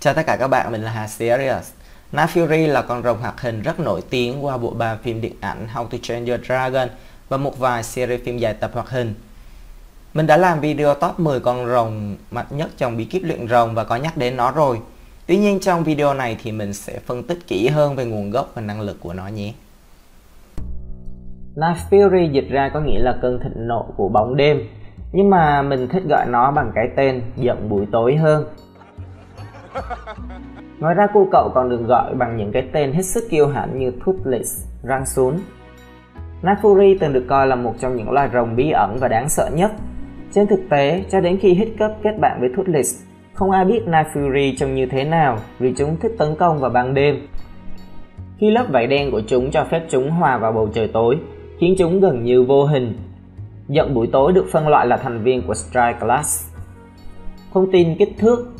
Chào tất cả các bạn, mình là Hà Serious. Night Fury là con rồng hoạt hình rất nổi tiếng qua bộ ba phim điện ảnh How to Train Your Dragon và một vài series phim dài tập hoạt hình. Mình đã làm video top 10 con rồng mạnh nhất trong bí kíp luyện rồng và có nhắc đến nó rồi. Tuy nhiên trong video này thì mình sẽ phân tích kỹ hơn về nguồn gốc và năng lực của nó nhé. Night Fury dịch ra có nghĩa là cơn thịnh nộ của bóng đêm, nhưng mà mình thích gọi nó bằng cái tên giận buổi tối hơn. Ngoài ra cô cậu còn được gọi bằng những cái tên hết sức kiêu hãnh như Toothless, răng sún. Night Fury từng được coi là một trong những loài rồng bí ẩn và đáng sợ nhất. Trên thực tế, cho đến khi Hiccup kết bạn với Toothless, không ai biết Night Fury trông như thế nào vì chúng thích tấn công vào ban đêm. Khi lớp vảy đen của chúng cho phép chúng hòa vào bầu trời tối, khiến chúng gần như vô hình. Giận buổi tối được phân loại là thành viên của Strike Class. Thông tin kích thước: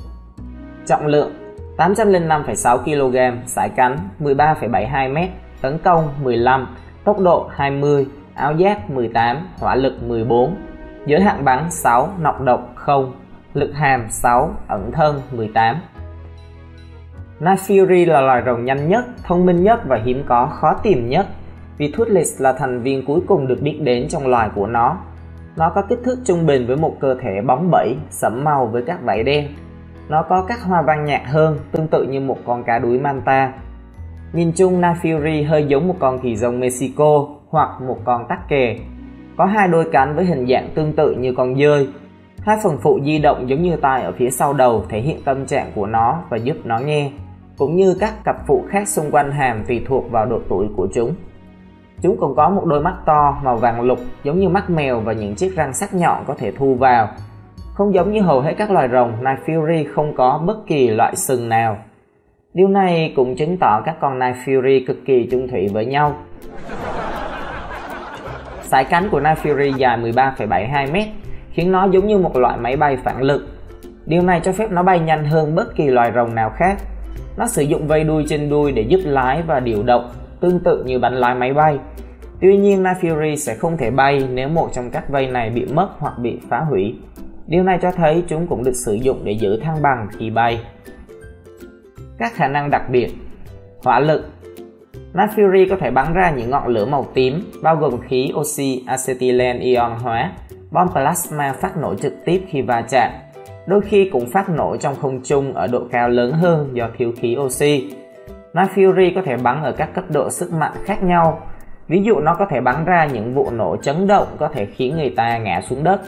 trọng lượng 805,6 kg, sải cánh 13,72 m, tấn công 15, tốc độ 20, áo giáp 18, hỏa lực 14, giới hạn bắn 6, nọc độc 0, lực hàm 6, ẩn thân 18. Night Fury là loài rồng nhanh nhất, thông minh nhất và hiếm có, khó tìm nhất, vì Toothless là thành viên cuối cùng được biết đến trong loài của nó. Nó có kích thước trung bình với một cơ thể bóng bẩy, sẫm màu với các vảy đen. Nó có các hoa văn nhạt hơn, tương tự như một con cá đuối manta. Nhìn chung, Night Fury hơi giống một con kỳ rồng Mexico hoặc một con tắc kè. Có hai đôi cánh với hình dạng tương tự như con dơi. Hai phần phụ di động giống như tai ở phía sau đầu thể hiện tâm trạng của nó và giúp nó nghe, cũng như các cặp phụ khác xung quanh hàm tùy thuộc vào độ tuổi của chúng. Chúng còn có một đôi mắt to màu vàng lục giống như mắt mèo và những chiếc răng sắc nhọn có thể thu vào. Không giống như hầu hết các loài rồng, Night Fury không có bất kỳ loại sừng nào. Điều này cũng chứng tỏ các con Night Fury cực kỳ chung thủy với nhau. Sải cánh của Night Fury dài 13,72 m, khiến nó giống như một loại máy bay phản lực. Điều này cho phép nó bay nhanh hơn bất kỳ loài rồng nào khác. Nó sử dụng vây đuôi trên đuôi để giúp lái và điều động, tương tự như bánh lái máy bay. Tuy nhiên, Night Fury sẽ không thể bay nếu một trong các vây này bị mất hoặc bị phá hủy. Điều này cho thấy chúng cũng được sử dụng để giữ thăng bằng khi bay. Các khả năng đặc biệt: hỏa lực. Night Fury có thể bắn ra những ngọn lửa màu tím, bao gồm khí oxy acetylene ion hóa, bom plasma phát nổ trực tiếp khi va chạm, đôi khi cũng phát nổ trong không trung ở độ cao lớn hơn do thiếu khí oxy. Night Fury có thể bắn ở các cấp độ sức mạnh khác nhau. Ví dụ nó có thể bắn ra những vụ nổ chấn động có thể khiến người ta ngã xuống đất,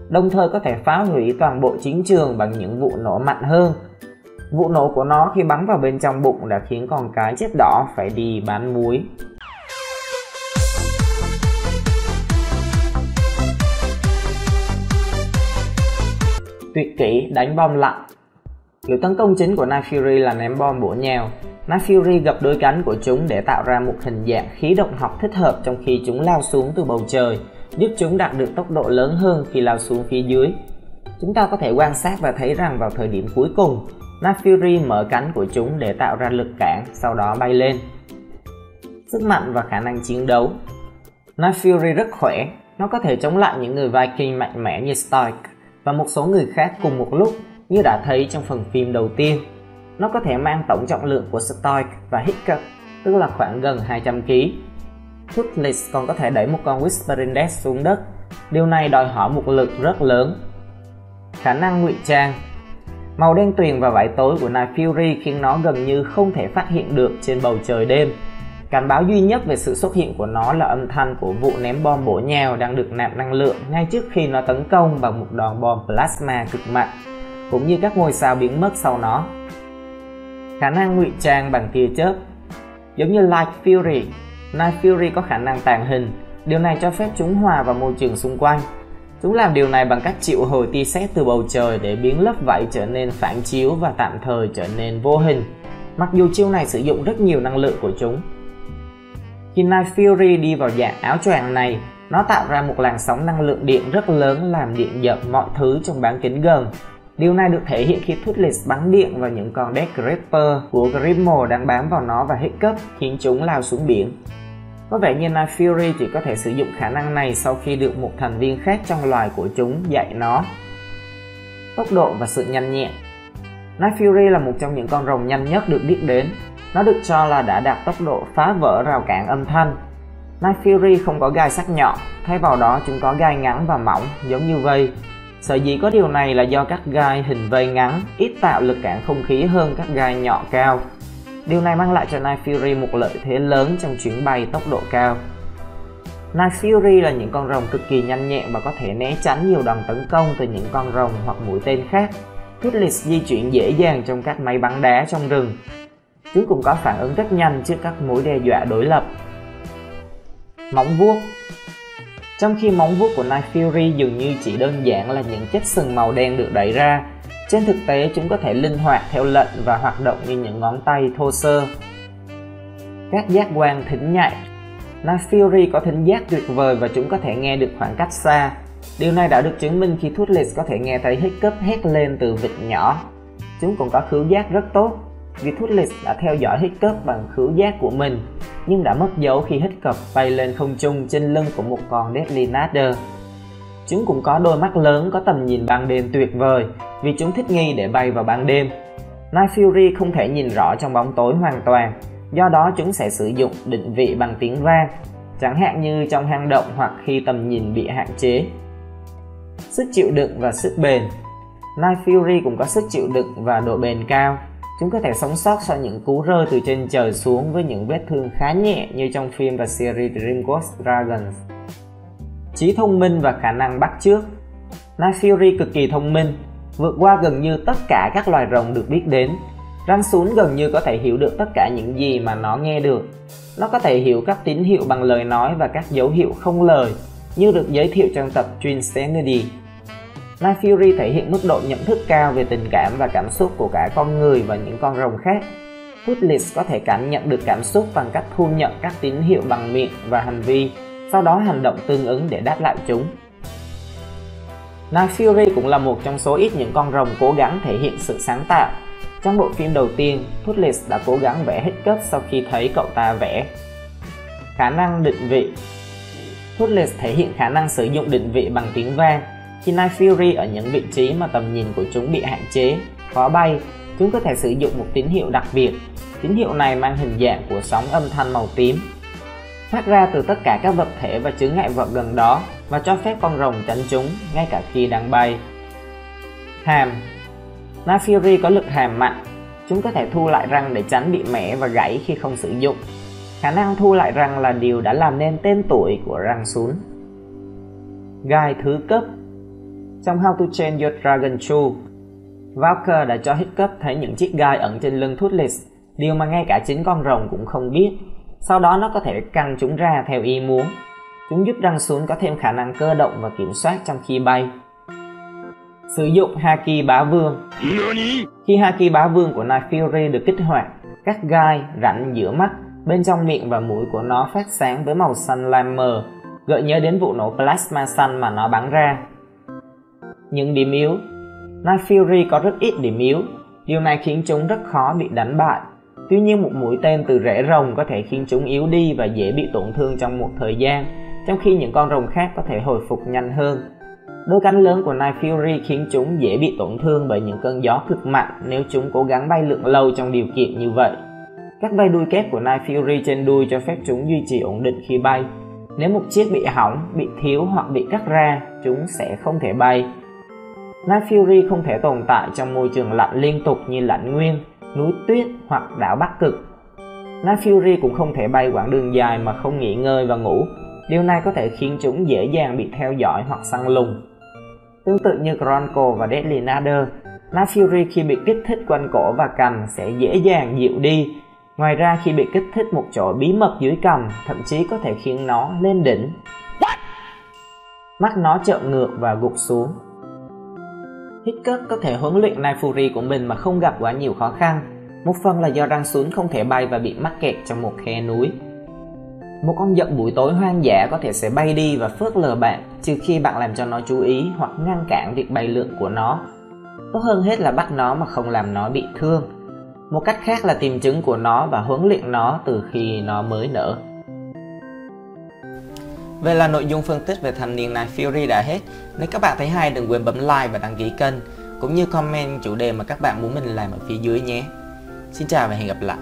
đồng thời có thể phá hủy toàn bộ chiến trường bằng những vụ nổ mạnh hơn. Vụ nổ của nó khi bắn vào bên trong bụng đã khiến con cái chết đỏ phải đi bán muối. Tuyệt kỹ đánh bom lặn. Kiểu tấn công chính của Night Fury là ném bom bổ nhào. Night Fury gập đôi cánh của chúng để tạo ra một hình dạng khí động học thích hợp trong khi chúng lao xuống từ bầu trời, giúp chúng đạt được tốc độ lớn hơn khi lao xuống phía dưới. Chúng ta có thể quan sát và thấy rằng vào thời điểm cuối cùng, Night Fury mở cánh của chúng để tạo ra lực cản, sau đó bay lên. Sức mạnh và khả năng chiến đấu. Night Fury rất khỏe, nó có thể chống lại những người Viking mạnh mẽ như Stark và một số người khác cùng một lúc, như đã thấy trong phần phim đầu tiên. Nó có thể mang tổng trọng lượng của Stark và Hiccup, tức là khoảng gần 200 kg. Toothless còn có thể đẩy một con Whispering Death xuống đất. Điều này đòi hỏi một lực rất lớn. Khả năng ngụy trang. Màu đen tuyền và vảy tối của Night Fury khiến nó gần như không thể phát hiện được trên bầu trời đêm. Cảnh báo duy nhất về sự xuất hiện của nó là âm thanh của vụ ném bom bổ nhào đang được nạp năng lượng ngay trước khi nó tấn công bằng một đòn bom plasma cực mạnh, cũng như các ngôi sao biến mất sau nó. Khả năng ngụy trang bằng tia chớp. Giống như Light Fury, Night Fury có khả năng tàng hình. Điều này cho phép chúng hòa vào môi trường xung quanh. Chúng làm điều này bằng cách triệu hồi tia sét từ bầu trời để biến lớp vảy trở nên phản chiếu và tạm thời trở nên vô hình, mặc dù chiêu này sử dụng rất nhiều năng lượng của chúng. Khi Night Fury đi vào dạng áo choàng này, nó tạo ra một làn sóng năng lượng điện rất lớn làm điện giật mọi thứ trong bán kính gần. Điều này được thể hiện khi Toothless bắn điện vào những con Death Gripper của Grimmauld đang bám vào nó và Hiccup, khiến chúng lao xuống biển. Có vẻ như Night Fury chỉ có thể sử dụng khả năng này sau khi được một thành viên khác trong loài của chúng dạy nó. Tốc độ và sự nhanh nhẹn. Night Fury là một trong những con rồng nhanh nhất được biết đến. Nó được cho là đã đạt tốc độ phá vỡ rào cản âm thanh. Night Fury không có gai sắc nhọn, thay vào đó chúng có gai ngắn và mỏng giống như vây. Sở dĩ có điều này là do các gai hình vây ngắn ít tạo lực cản không khí hơn các gai nhọn cao. Điều này mang lại cho Night Fury một lợi thế lớn trong chuyến bay tốc độ cao. Night Fury là những con rồng cực kỳ nhanh nhẹn và có thể né tránh nhiều đòn tấn công từ những con rồng hoặc mũi tên khác. Toothless di chuyển dễ dàng trong các máy bắn đá trong rừng. Chúng cũng có phản ứng rất nhanh trước các mối đe dọa đối lập. Móng vuốt. Trong khi móng vuốt của Night Fury dường như chỉ đơn giản là những chất sừng màu đen được đẩy ra, trên thực tế chúng có thể linh hoạt theo lệnh và hoạt động như những ngón tay thô sơ. Các giác quan thính nhạy. Night Fury có thính giác tuyệt vời và chúng có thể nghe được khoảng cách xa. Điều này đã được chứng minh khi Toothless có thể nghe thấy Hiccup hét lên từ vịt nhỏ. Chúng cũng có khứu giác rất tốt, vì Toothless đã theo dõi Hiccup bằng khứu giác của mình, nhưng đã mất dấu khi Hiccup bay lên không trung trên lưng của một con Deadly Nadder. Chúng cũng có đôi mắt lớn có tầm nhìn ban đêm tuyệt vời, vì chúng thích nghi để bay vào ban đêm. Night Fury không thể nhìn rõ trong bóng tối hoàn toàn, do đó chúng sẽ sử dụng định vị bằng tiếng vang, chẳng hạn như trong hang động hoặc khi tầm nhìn bị hạn chế. Sức chịu đựng và sức bền. Night Fury cũng có sức chịu đựng và độ bền cao. Chúng có thể sống sót sau những cú rơi từ trên trời xuống với những vết thương khá nhẹ như trong phim và series Dream Ghost Dragons. Trí thông minh và khả năng bắt chước. Night Fury cực kỳ thông minh, vượt qua gần như tất cả các loài rồng được biết đến. Rắn sún gần như có thể hiểu được tất cả những gì mà nó nghe được. Nó có thể hiểu các tín hiệu bằng lời nói và các dấu hiệu không lời, như được giới thiệu trong tập Twinsanity. Night Fury thể hiện mức độ nhận thức cao về tình cảm và cảm xúc của cả con người và những con rồng khác. Toothless có thể cảm nhận được cảm xúc bằng cách thu nhận các tín hiệu bằng miệng và hành vi, sau đó hành động tương ứng để đáp lại chúng. Night Fury cũng là một trong số ít những con rồng cố gắng thể hiện sự sáng tạo. Trong bộ phim đầu tiên, Toothless đã cố gắng vẽ Hiccup sau khi thấy cậu ta vẽ. Khả năng định vị. Toothless thể hiện khả năng sử dụng định vị bằng tiếng vang. Khi Night Fury ở những vị trí mà tầm nhìn của chúng bị hạn chế, khó bay, chúng có thể sử dụng một tín hiệu đặc biệt. Tín hiệu này mang hình dạng của sóng âm thanh màu tím, phát ra từ tất cả các vật thể và chướng ngại vật gần đó và cho phép con rồng tránh chúng ngay cả khi đang bay. Hàm. Night Fury có lực hàm mạnh. Chúng có thể thu lại răng để tránh bị mẻ và gãy khi không sử dụng. Khả năng thu lại răng là điều đã làm nên tên tuổi của răng sún. Gai thứ cấp. Trong How to Train Your Dragon 2, Valkyr đã cho Hiccup thấy những chiếc gai ẩn trên lưng Toothless, điều mà ngay cả chính con rồng cũng không biết. Sau đó nó có thể căng chúng ra theo ý muốn. Chúng giúp răng sún có thêm khả năng cơ động và kiểm soát trong khi bay. Sử dụng Haki Bá Vương. Khi Haki Bá Vương của Night Fury được kích hoạt, các gai rãnh giữa mắt, bên trong miệng và mũi của nó phát sáng với màu xanh lam mờ, gợi nhớ đến vụ nổ plasma xanh mà nó bắn ra. Những điểm yếu. Night Fury có rất ít điểm yếu, điều này khiến chúng rất khó bị đánh bại. Tuy nhiên một mũi tên từ rễ rồng có thể khiến chúng yếu đi và dễ bị tổn thương trong một thời gian, trong khi những con rồng khác có thể hồi phục nhanh hơn. Đôi cánh lớn của Night Fury khiến chúng dễ bị tổn thương bởi những cơn gió cực mạnh nếu chúng cố gắng bay lượn lâu trong điều kiện như vậy. Các vây đuôi kép của Night Fury trên đuôi cho phép chúng duy trì ổn định khi bay. Nếu một chiếc bị hỏng, bị thiếu hoặc bị cắt ra, chúng sẽ không thể bay. Night Fury không thể tồn tại trong môi trường lạnh liên tục như lãnh nguyên, núi tuyết hoặc đảo Bắc Cực. Night Fury cũng không thể bay quãng đường dài mà không nghỉ ngơi và ngủ. Điều này có thể khiến chúng dễ dàng bị theo dõi hoặc săn lùng. Tương tự như Gronkle và Deadly Nadder, Night Fury khi bị kích thích quanh cổ và cằm sẽ dễ dàng dịu đi. Ngoài ra khi bị kích thích một chỗ bí mật dưới cằm, thậm chí có thể khiến nó lên đỉnh. Mắt nó trợn ngược và gục xuống. Hiccup có thể huấn luyện Night Fury của mình mà không gặp quá nhiều khó khăn. Một phần là do răng sún không thể bay và bị mắc kẹt trong một khe núi. Một con dậm buổi tối hoang dã có thể sẽ bay đi và phớt lờ bạn, trừ khi bạn làm cho nó chú ý hoặc ngăn cản việc bay lượn của nó. Tốt hơn hết là bắt nó mà không làm nó bị thương. Một cách khác là tìm trứng của nó và huấn luyện nó từ khi nó mới nở. Vậy là nội dung phân tích về thanh niên Night Fury đã hết. Nếu các bạn thấy hay đừng quên bấm like và đăng ký kênh. cũng như comment chủ đề mà các bạn muốn mình làm ở phía dưới nhé. Xin chào và hẹn gặp lại.